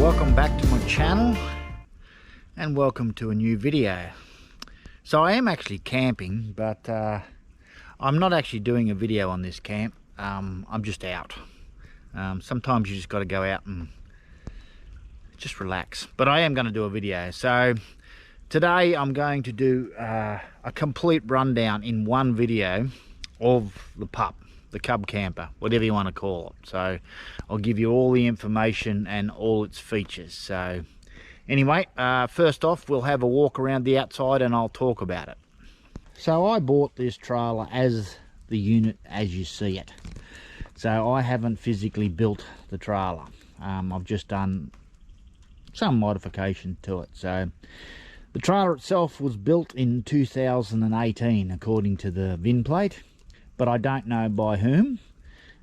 welcome back to my channel and welcome to a new video. So I am actually camping, but I'm not actually doing a video on this camp. I'm just out. Sometimes you just got to go out and just relax, but I am going to do a video. So today I'm going to do a complete rundown in one video of the pup, the Cub Camper, whatever you want to call it. So I'll give you all the information and all its features. So anyway, first off, we'll have a walk around the outside and I'll talk about it. So I bought this trailer as the unit as you see it. So I haven't physically built the trailer. I've just done some modification to it. So the trailer itself was built in 2018 according to the VIN plate, but I don't know by whom,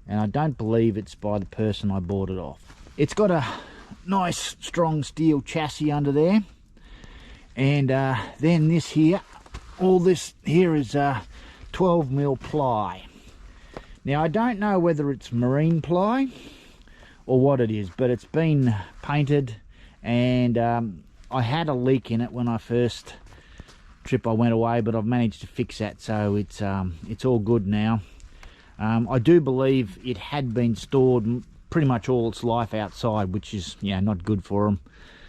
and I don't believe it's by the person I bought it off. It's got a nice strong steel chassis under there, and then this here, all this here is 12mm ply. Now I don't know whether it's marine ply or what it is, but it's been painted, and I had a leak in it when I first trip I went away, but I've managed to fix that, so it's all good now. I do believe it had been stored pretty much all its life outside, which is, you know, not good for them.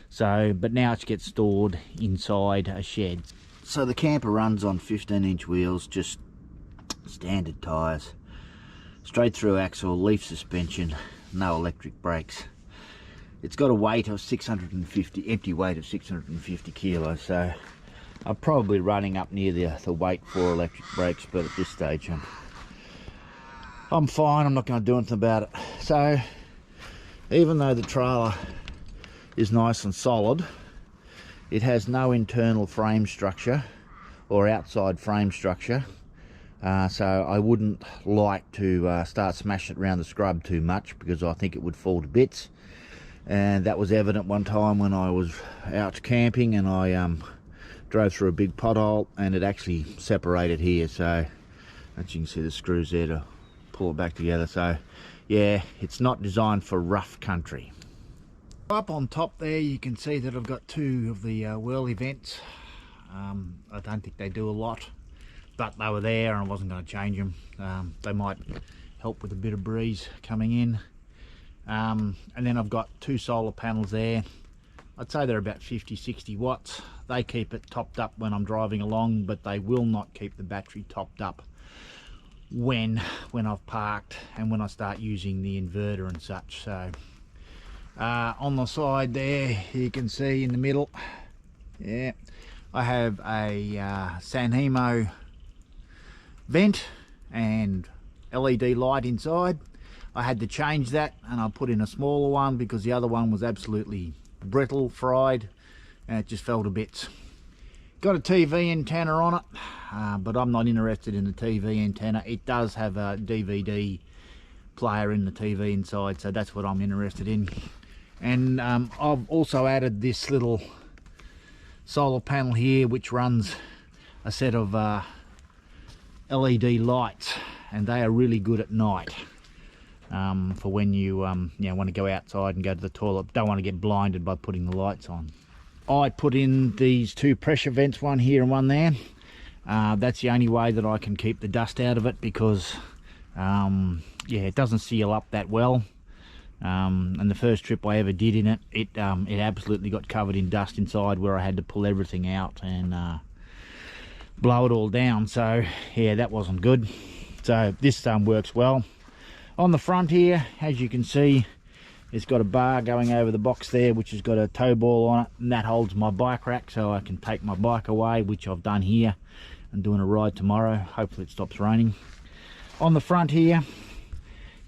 So but now it gets stored inside a shed. So the camper runs on 15-inch wheels, just standard tires, straight through axle, leaf suspension, no electric brakes. It's got a weight of 650, empty weight of 650 kilos, so I'm probably running up near the weight for electric brakes, but at this stage I'm fine. I'm not going to do anything about it. So even though the trailer is nice and solid, it has no internal frame structure or outside frame structure, so I wouldn't like to start smashing it around the scrub too much, because I think it would fall to bits. And that was evident one time when I was out camping and I drove through a big pothole, and it actually separated here. So as you can see, the screws there to pull it back together. So yeah, it's not designed for rough country. Up on top there you can see that I've got two of the whirly vents. I don't think they do a lot, but they were there and I wasn't going to change them. They might help with a bit of breeze coming in. And then I've got two solar panels there. I'd say they're about 50-60 watts. They keep it topped up when I'm driving along, but they will not keep the battery topped up when I've parked and when I start using the inverter and such. So on the side there you can see in the middle, yeah, I have a San Hemo vent and LED light inside. I had to change that and I put in a smaller one because the other one was absolutely brittle, fried, and it just fell to bits. Got a TV antenna on it, but I'm not interested in the TV antenna. It does have a DVD player in the TV inside, so that's what I'm interested in. And I've also added this little solar panel here, which runs a set of LED lights, and they are really good at night. For when you want to go outside and go to the toilet, don't want to get blinded by putting the lights on. I put in these two pressure vents, one here and one there. That's the only way that I can keep the dust out of it, because yeah, it doesn't seal up that well. And the first trip I ever did in it, it absolutely got covered in dust inside, where I had to pull everything out and blow it all down. So yeah, that wasn't good. So this works well. On the front here, as you can see, it's got a bar going over the box there, which has got a tow ball on it, and that holds my bike rack, so I can take my bike away, which I've done here. I'm doing a ride tomorrow. Hopefully it stops raining. On the front here,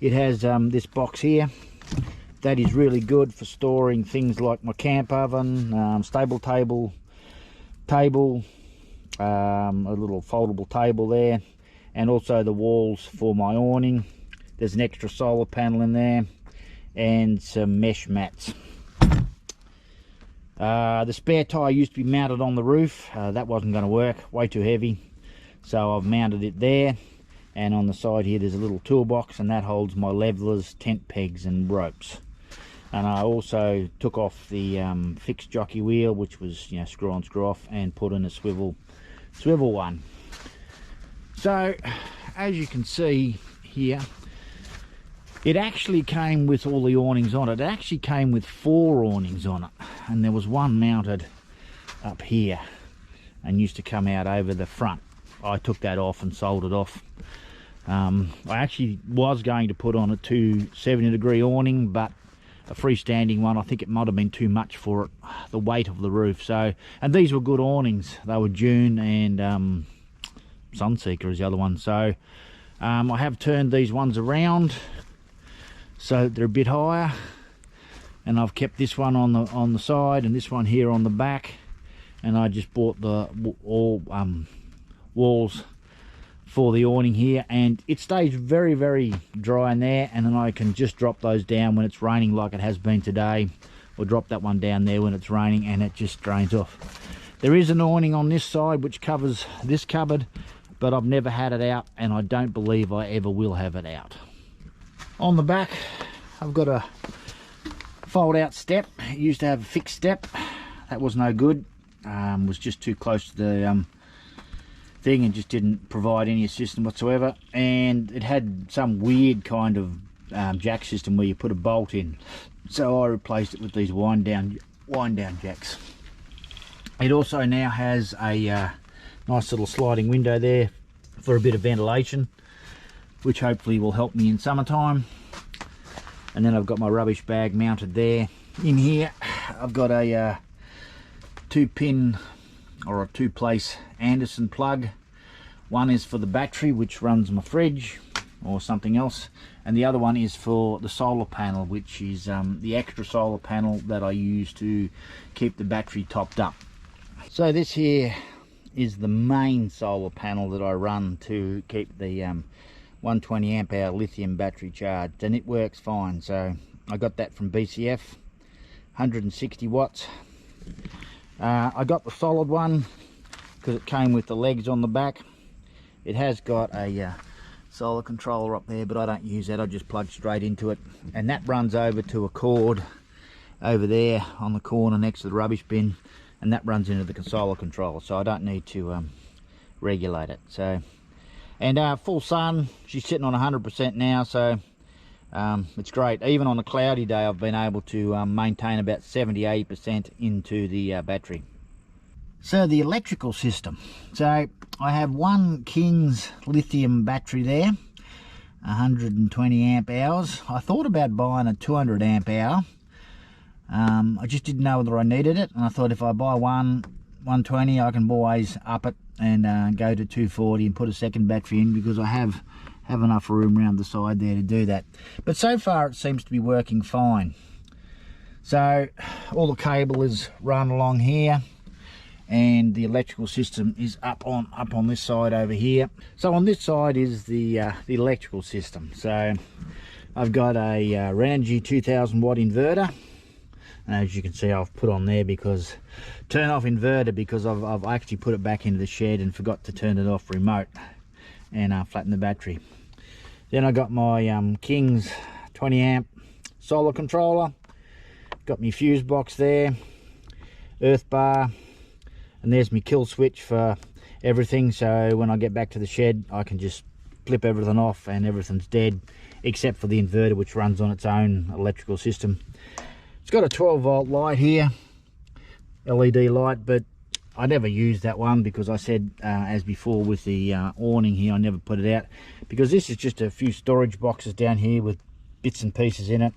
it has this box here. That is really good for storing things like my camp oven, stable table, a little foldable table there, and also the walls for my awning. There's an extra solar panel in there and some mesh mats. The spare tire used to be mounted on the roof. That wasn't going to work, way too heavy. So I've mounted it there. And on the side here there's a little toolbox, and that holds my levelers, tent pegs and ropes. And I also took off the fixed jockey wheel, which was, you know, screw on, screw off, and put in a swivel one. So as you can see here, it actually came with all the awnings on it. It actually came with 4 awnings on it, and there was one mounted up here and used to come out over the front. I took that off and sold it off. I actually was going to put on a 270-degree awning, but a freestanding one, I think it might have been too much for it, the weight of the roof. So, and these were good awnings. They were June and Sunseeker is the other one. So I have turned these ones around so they're a bit higher, and I've kept this one on the side and this one here on the back, and I just bought the walls for the awning here, and it stays very, very dry in there, and then I can just drop those down when it's raining like it has been today, or drop that one down there when it's raining, and it just drains off. There is an awning on this side which covers this cupboard, but I've never had it out, and I don't believe I ever will have it out. On the back I've got a fold out step. It used to have a fixed step. That was no good. Was just too close to the thing and just didn't provide any assistance whatsoever, and it had some weird kind of jack system where you put a bolt in, so I replaced it with these wind down jacks. It also now has a nice little sliding window there for a bit of ventilation, which hopefully will help me in summertime. And then I've got my rubbish bag mounted there. In here I've got a 2-pin or a 2-place Anderson plug. One is for the battery, which runs my fridge or something else, and the other one is for the solar panel, which is the extra solar panel that I use to keep the battery topped up. So this here is the main solar panel that I run to keep the 120 amp hour lithium battery charged, and it works fine. So I got that from BCF, 160 watts. I got the solid one because it came with the legs on the back. It has got a solar controller up there, but I don't use that. I just plug straight into it, and that runs over to a cord over there on the corner next to the rubbish bin, and that runs into the solar controller, so I don't need to regulate it. So, and full sun, she's sitting on 100% now, so it's great. Even on a cloudy day I've been able to maintain about 70-80% into the battery. So the electrical system, so I have one King's lithium battery there, 120 amp hours. I thought about buying a 200 amp hour. I just didn't know whether I needed it, and I thought if I buy 120 I can always up it and go to 240 and put a second battery in, because I have enough room around the side there to do that. But so far it seems to be working fine. So all the cable is run along here, and the electrical system is up on this side over here. So on this side is the electrical system. So I've got a Renogy 2000 watt inverter. As you can see, I've put on there because turn off inverter, because I've actually put it back into the shed and forgot to turn it off remote and flatten the battery. Then I got my King's 20 amp solar controller, got my fuse box there, earth bar, and there's my kill switch for everything, so when I get back to the shed I can just flip everything off and everything's dead, except for the inverter, which runs on its own electrical system. It's got a 12 volt light here, LED light, but I never used that one because I said, as before with the awning here, I never put it out, because this is just a few storage boxes down here with bits and pieces in it.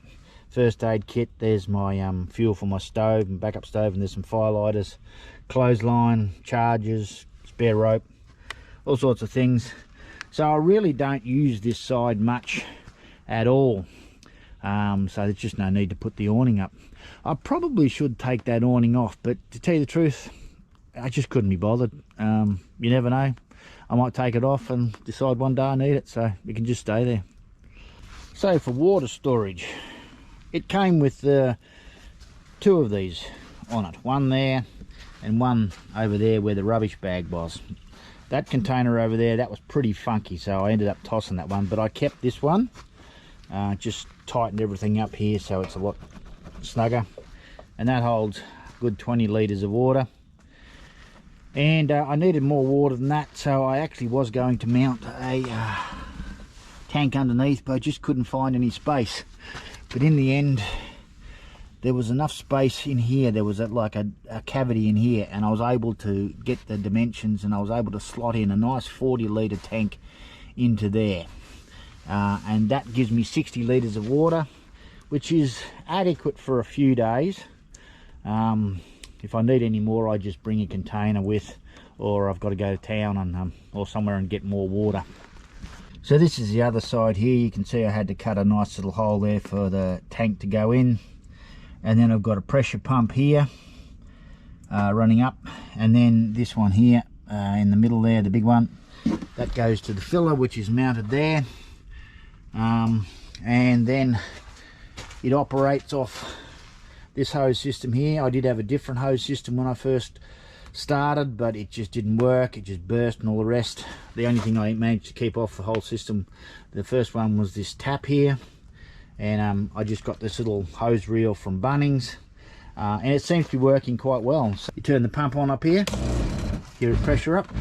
First aid kit, there's my fuel for my stove and backup stove, and there's some firelighters, clothesline, chargers, spare rope, all sorts of things. So I really don't use this side much at all. So there's just no need to put the awning up. I probably should take that awning off, but to tell you the truth, I just couldn't be bothered. You never know, I might take it off and decide one day I need it, so it can just stay there. So for water storage, it came with 2 of these on it, one there and one over there where the rubbish bag was. That container over there, that was pretty funky, so I ended up tossing that one, but I kept this one. Just tightened everything up here so it's a lot snugger, and that holds a good 20 litres of water. And I needed more water than that, so I actually was going to mount a tank underneath, but I just couldn't find any space. But in the end, there was enough space in here. There was like a cavity in here, and I was able to get the dimensions, and I was able to slot in a nice 40 litre tank into there. And that gives me 60 litres of water, which is adequate for a few days. If I need any more, I just bring a container with, or I've got to go to town and or somewhere and get more water. So this is the other side here. You can see I had to cut a nice little hole there for the tank to go in, and then I've got a pressure pump here running up, and then this one here in the middle there, the big one, that goes to the filler, which is mounted there. And then it operates off this hose system here. I did have a different hose system when I first started, but it just didn't work. It just burst and all the rest. The only thing I managed to keep off the whole system, the first one, was this tap here, and I just got this little hose reel from Bunnings, and it seems to be working quite well. So you turn the pump on up here, give it pressure up,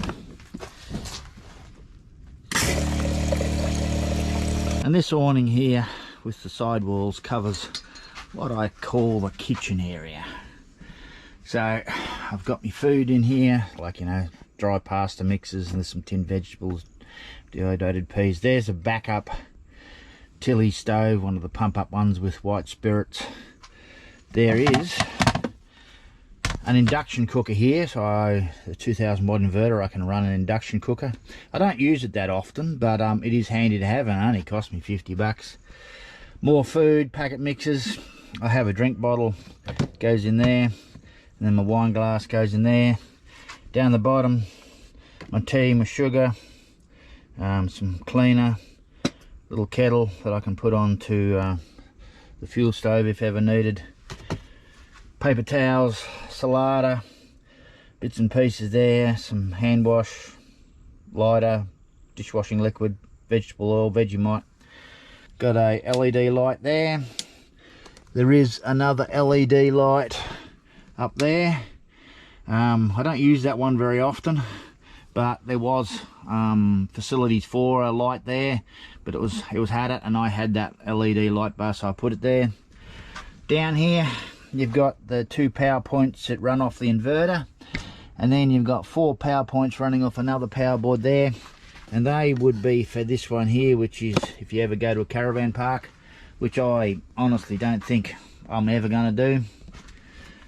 and this awning here with the sidewalls covers what I call the kitchen area. So I've got my food in here, like, you know, dry pasta mixes, and there's some tinned vegetables, dehydrated peas. There's a backup Tilly stove, one of the pump up ones with white spirits. There is an induction cooker here, so a 2000 watt inverter, I can run an induction cooker. I don't use it that often, but it is handy to have, and it only cost me 50 bucks. More food, packet mixes. I have a drink bottle, goes in there, and then my wine glass goes in there. Down the bottom, my tea, my sugar, some cleaner, little kettle that I can put onto the fuel stove if ever needed. Paper towels, salada, bits and pieces there, some hand wash, lighter, dishwashing liquid, vegetable oil, Vegemite. Got a LED light there. There is another LED light up there. I don't use that one very often, but there was facilities for a light there, but it was had it, and I had that LED light bar, so I put it there. Down here you've got the 2 power points that run off the inverter, and then you've got 4 power points running off another power board there, and they would be for this one here, which is if you ever go to a caravan park, which I honestly don't think I'm ever going to do.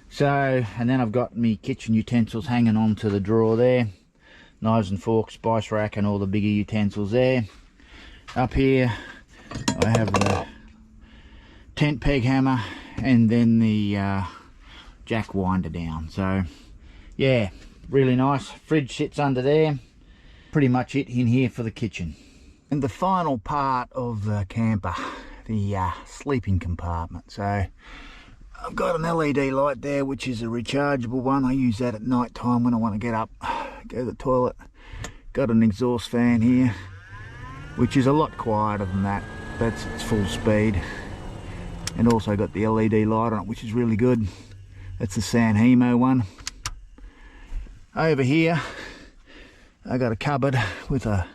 So, and then I've got my kitchen utensils hanging onto the drawer there, knives and forks, spice rack, and all the bigger utensils there. Up here I have the tent peg hammer, and then the jack winder down. So yeah, really nice. Fridge sits under there. Pretty much it in here for the kitchen. And the final part of the camper, the sleeping compartment. So I've got an LED light there, which is a rechargeable one. I use that at night time when I want to get up, go to the toilet. Got an exhaust fan here, which is a lot quieter than that. That's its full speed. And also got the LED light on it, which is really good. That's the San Hemo one. Over here I got a cupboard with a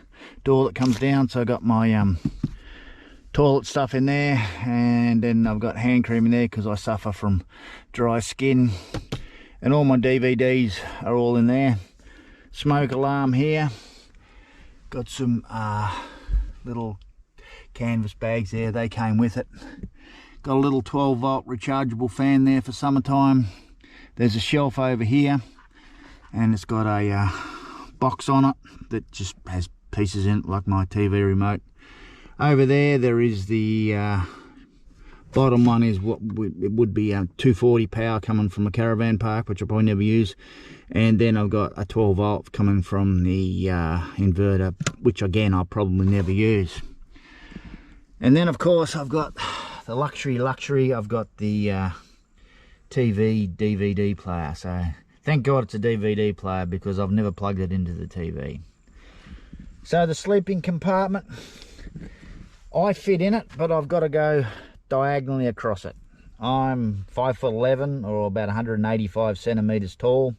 door that comes down, so I got my toilet stuff in there, and then I've got hand cream in there because I suffer from dry skin, and all my DVDs are all in there. Smoke alarm here. Got some little canvas bags there, they came with it. Got a little 12 volt rechargeable fan there for summertime. There's a shelf over here, and it's got a box on it that just has pieces in it like my TV remote. Over there is the bottom one, is what it would be 240 power coming from a caravan park, which I probably never use. And then I've got a 12 volt coming from the inverter, which again I'll probably never use. And then of course I've got the luxury, I've got the TV DVD player. So thank God it's a DVD player, because I've never plugged it into the TV. So the sleeping compartment, I fit in it, but I've got to go diagonally across it. I'm 5'11" or about 185 centimeters tall,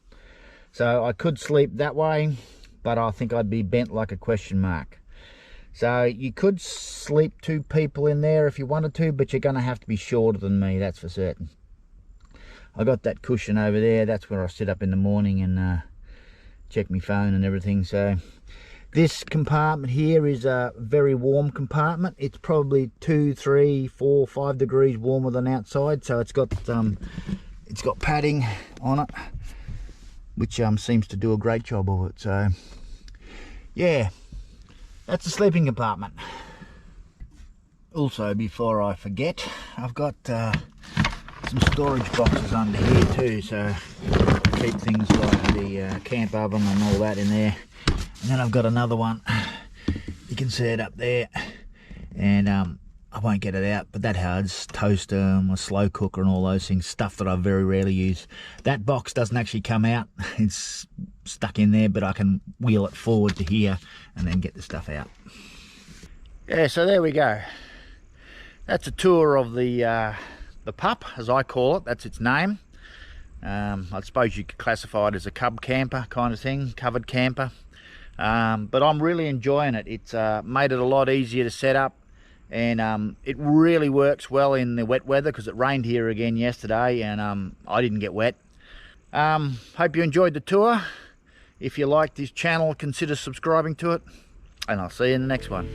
so I could sleep that way, but I think I'd be bent like a question mark. So you could sleep 2 people in there if you wanted to, but you're going to have to be shorter than me, that's for certain. I got that cushion over there. That's where I sit up in the morning and check my phone and everything. So this compartment here is a very warm compartment. It's probably 2, 3, 4, 5 degrees warmer than outside. So it's got padding on it, which seems to do a great job of it. So yeah, that's the sleeping compartment. Also, before I forget, I've got some storage boxes under here too, so keep things like the camp oven and all that in there. And then I've got another one, you can see it up there, and I won't get it out, but that has toaster, my slow cooker and all those things, stuff that I very rarely use. That box doesn't actually come out, it's stuck in there, but I can wheel it forward to here and then get the stuff out. Yeah, so there we go. That's a tour of the pup, as I call it. That's its name. I suppose you could classify it as a cub camper kind of thing, covered camper. But I'm really enjoying it. It's made it a lot easier to set up, and it really works well in the wet weather, because it rained here again yesterday and I didn't get wet. Hope you enjoyed the tour. If you liked this channel, consider subscribing to it, and I'll see you in the next one.